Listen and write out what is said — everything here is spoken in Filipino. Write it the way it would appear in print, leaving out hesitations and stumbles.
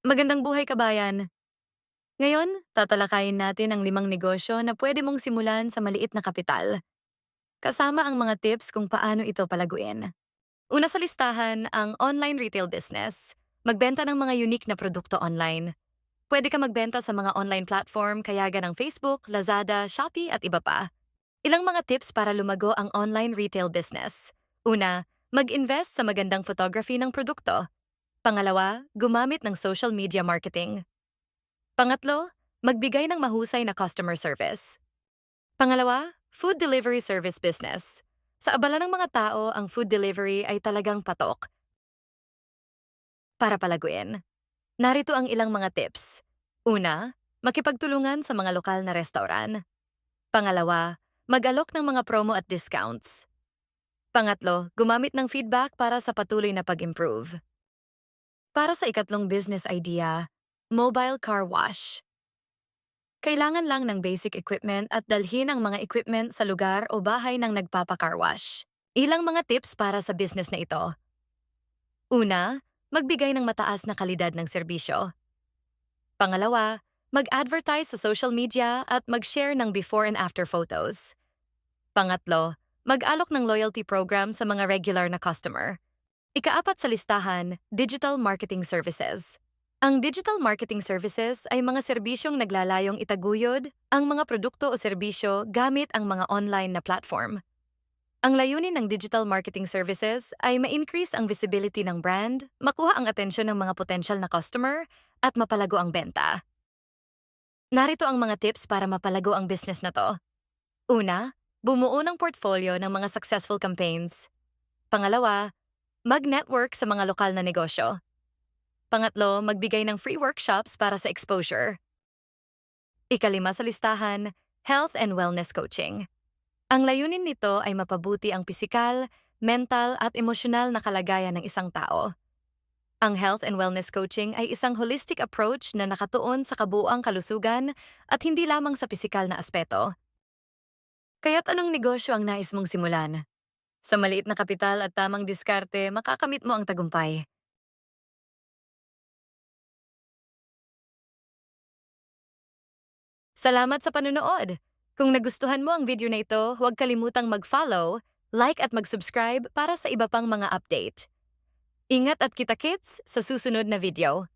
Magandang buhay kabayan! Ngayon, tatalakayin natin ang 5 negosyo na pwede mong simulan sa maliit na kapital, kasama ang mga tips kung paano ito palaguin. Una sa listahan, ang online retail business. Magbenta ng mga unique na produkto online. Pwede ka magbenta sa mga online platform kayaga ng Facebook, Lazada, Shopee at iba pa. Ilang mga tips para lumago ang online retail business. Una, mag-invest sa magandang photography ng produkto. Pangalawa, gumamit ng social media marketing. Pangatlo, magbigay ng mahusay na customer service. Pangalawa, food delivery service business. Sa abala ng mga tao, ang food delivery ay talagang patok para palaguin. Narito ang ilang mga tips. Una, makipagtulungan sa mga lokal na restaurant. Pangalawa, mag-alok ng mga promo at discounts. Pangatlo, gumamit ng feedback para sa patuloy na pag-improve. Para sa ikatlong business idea, mobile car wash. Kailangan lang ng basic equipment at dalhin ang mga equipment sa lugar o bahay ng nagpapa-car wash. Ilang mga tips para sa business na ito. Una, magbigay ng mataas na kalidad ng serbisyo. Pangalawa, mag-advertise sa social media at mag-share ng before and after photos. Pangatlo, mag-alok ng loyalty program sa mga regular na customer. Ikaapat sa listahan, digital marketing services. Ang digital marketing services ay mga serbisyong naglalayong itaguyod ang mga produkto o serbisyo gamit ang mga online na platform. Ang layunin ng digital marketing services ay ma-increase ang visibility ng brand, makuha ang atensyon ng mga potential na customer, at mapalago ang benta. Narito ang mga tips para mapalago ang business na to. Una, bumuo ng portfolio ng mga successful campaigns. Pangalawa, mag-network sa mga lokal na negosyo. Pangatlo, magbigay ng free workshops para sa exposure. Ikalima sa listahan, health and wellness coaching. Ang layunin nito ay mapabuti ang pisikal, mental at emosyonal na kalagayan ng isang tao. Ang health and wellness coaching ay isang holistic approach na nakatuon sa kabuuang kalusugan at hindi lamang sa pisikal na aspeto. Kaya't anong negosyo ang nais mong simulan? Sa maliit na kapital at tamang diskarte, makakamit mo ang tagumpay. Salamat sa panonood! Kung nagustuhan mo ang video na ito, huwag kalimutang mag-follow, like at mag-subscribe para sa iba pang mga update. Ingat at kita-kits sa susunod na video.